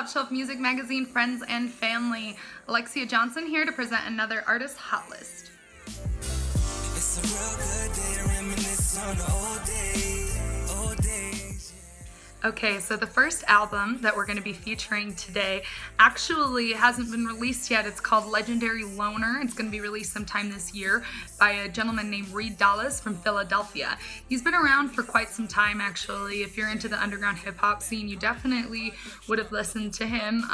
Top Shelf Music Magazine friends and family. Alexia Johnson here to present another Artist Hot List. It's a real good day to reminisce on the old days, old days. Okay, so the first album that we're going to be featuring today actually hasn't been released yet. It's called Legendary Loner. It's going to be released sometime this year by a gentleman named Reed Dollaz from Philadelphia. He's been around for quite some time, actually. If you're into the underground hip-hop scene, you definitely would have listened to him.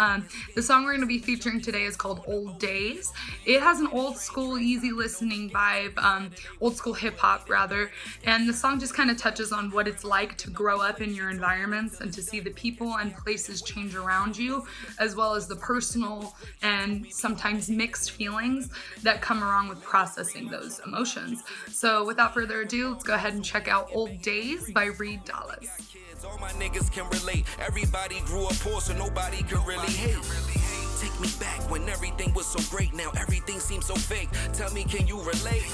The song we're going to be featuring today is called Old Days. It has an old school, easy listening vibe, old school hip-hop rather, and the song just kind of touches on what it's like to grow up in your environment and to see the people and places change around you, as well as the personal and sometimes mixed feelings that come along with processing those emotions. So without further ado, let's go ahead and check out Old Days by Reed Dollaz. All my niggas can relate. Everybody grew up poor, so nobody can really hate. Take me back when everything was so great. Now everything seems so fake. Tell me, can you relate?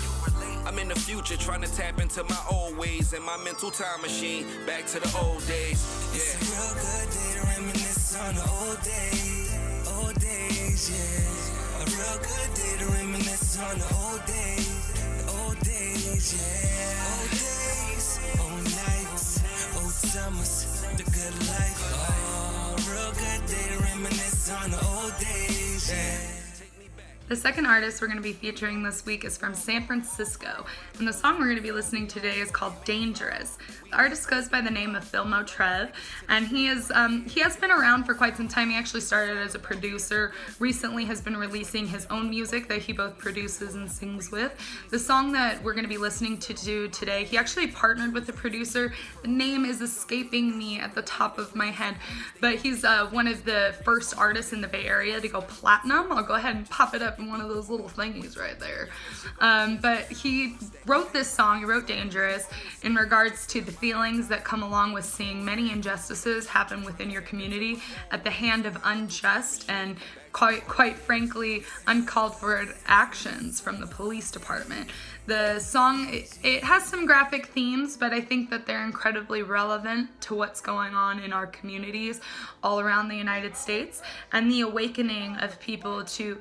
I'm in the future trying to tap into my old ways and my mental time machine. Back to the old days. Yeah. It's a real good day to reminisce on the old days. Old days, yeah. A real good day to reminisce on the old days. The old days, yeah. Old days, old nights, old summers, the good life. Oh, a real good day to reminisce on the old days, yeah. The second artist we're going to be featuring this week is from San Francisco, and the song we're going to be listening to today is called Dangerous. The artist goes by the name of FillmoeTrev, and he has been around for quite some time. He actually started as a producer, recently has been releasing his own music that he both produces and sings with. The song that we're going to be listening to today, he actually partnered with the producer. The name is escaping me at the top of my head, but he's one of the first artists in the Bay Area to go platinum. I'll go ahead and pop it up in one of those little thingies right there. But he wrote this song, he wrote Dangerous, in regards to the feelings that come along with seeing many injustices happen within your community at the hand of unjust and quite frankly uncalled for actions from the police department. The song, it has some graphic themes, but I think that they're incredibly relevant to what's going on in our communities all around the United States and the awakening of people to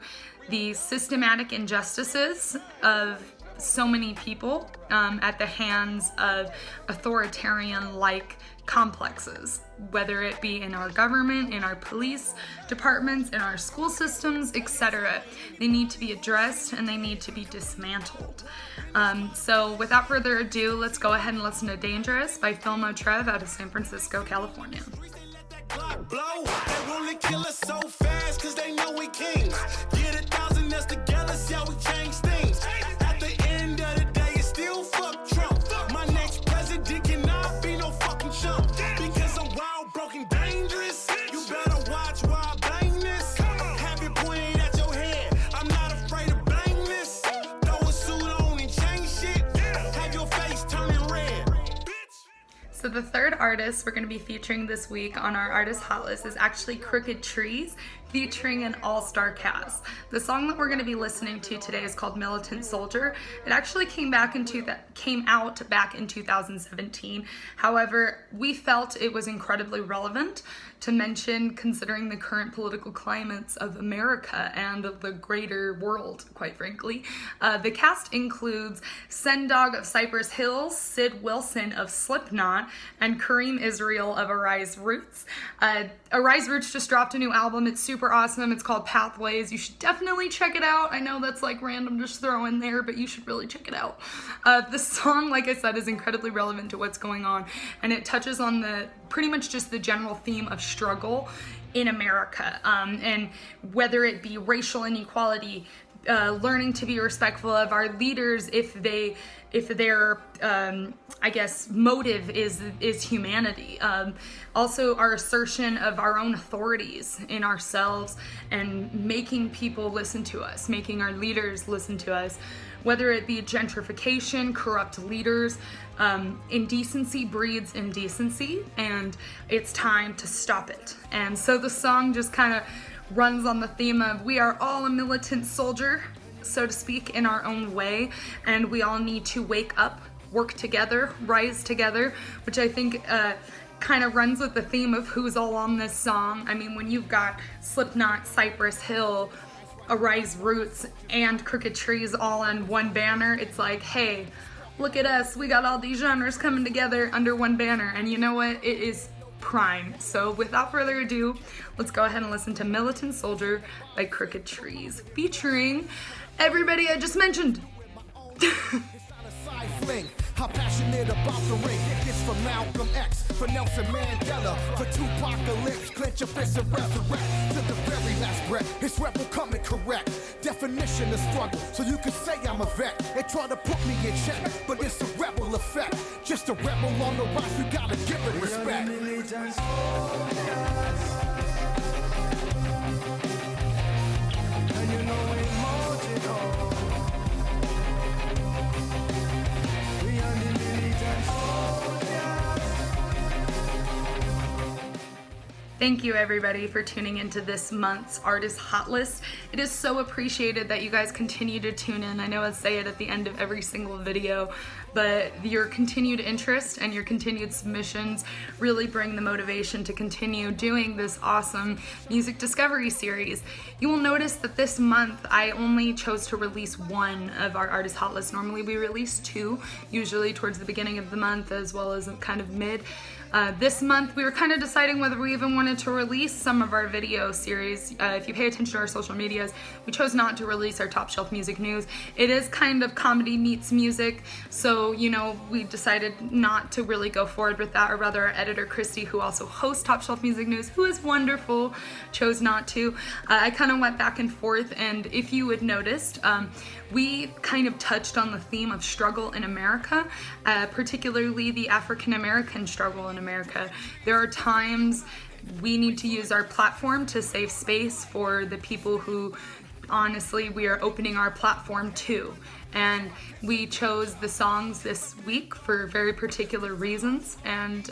the systematic injustices of so many people at the hands of authoritarian-like complexes, whether it be in our government, in our police departments, in our school systems, etc. They need to be addressed and they need to be dismantled. So without further ado, let's go ahead and listen to Dangerous by FillmoeTrev out of San Francisco, California. Blow, they wanna kill us so fast cause they know we kings. Get 1,000 us together, see how we change things. At the end of the day, it's still fuck Trump. My next president cannot be no fucking chump. Because I'm wild, broken, dangerous. You better watch where I bang this. Have it pointed at your head. I'm not afraid of bang this. Throw a suit on and change shit. Have your face turning red. So the third artist we're going to be featuring this week on our Artist Hot List is actually Krooked Treez, featuring an all-star cast. The song that we're going to be listening to today is called Militant Soldier. It actually came out back in 2017. However, we felt it was incredibly relevant to mention considering the current political climates of America and of the greater world, quite frankly. The cast includes Sen Dog of Cypress Hill, Sid Wilson of Slipknot, and Karim Israel of Arise Roots. Arise Roots just dropped a new album. It's super awesome. It's called Pathways. You should definitely check it out. I know that's like random just throw in there, but you should really check it out. The song, like I said, is incredibly relevant to what's going on, and it touches on pretty much just the general theme of struggle in America, and whether it be racial inequality, learning to be respectful of our leaders if their I guess motive is humanity. Also our assertion of our own authorities in ourselves and making people listen to us, making our leaders listen to us, whether it be gentrification, corrupt leaders. Indecency breeds indecency, and it's time to stop it. And so the song just kind of runs on the theme of we are all a militant soldier, so to speak, in our own way, and we all need to wake up, work together, rise together, which I think kind of runs with the theme of who's all on this song. I mean, when you've got Slipknot, Cypress Hill, Arise Roots, and Krooked Treez all on one banner, it's like, hey, look at us, we got all these genres coming together under one banner, and you know what, it is prime. So without further ado, let's go ahead and listen to Militant Soldier by Krooked Treez, featuring everybody I just mentioned. How passionate about the ring. It's for Malcolm X, for Nelson Mandela, for Tupac Lips, clench your fist and resurrect to the very last breath. It's rebel coming correct. Definition of struggle, so you can say I'm a vet. They try to put me in check, but it's a rebel effect. Just a rebel on the rise, we gotta give it respect. And you know we marching on. Thank you everybody for tuning into this month's Artist Hot List. It is so appreciated that you guys continue to tune in. I know I say it at the end of every single video, but your continued interest and your continued submissions really bring the motivation to continue doing this awesome music discovery series. You will notice that this month I only chose to release one of our Artist Hot List. Normally we release two, usually towards the beginning of the month as well as kind of mid. This month we were kind of deciding whether we even wanted to release some of our video series. If you pay attention to our social medias, we chose not to release our Top Shelf Music News. It is kind of comedy meets music, so you know, we decided not to really go forward with that, or rather our editor Christy, who also hosts Top Shelf Music News, who is wonderful, chose not to. I kind of went back and forth, and if you had noticed, we kind of touched on the theme of struggle in America, particularly the African American struggle in America. There are times we need to use our platform to save space for the people who honestly we are opening our platform to. And we chose the songs this week for very particular reasons, and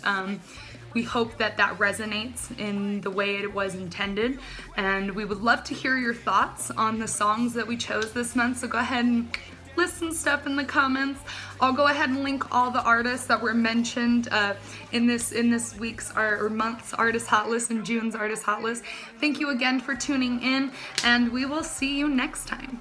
we hope that that resonates in the way it was intended. And we would love to hear your thoughts on the songs that we chose this month, so go ahead and listen stuff in the comments. I'll go ahead and link all the artists that were mentioned in this week's or month's Artist Hot List and June's Artist Hot List. Thank you again for tuning in, and we will see you next time.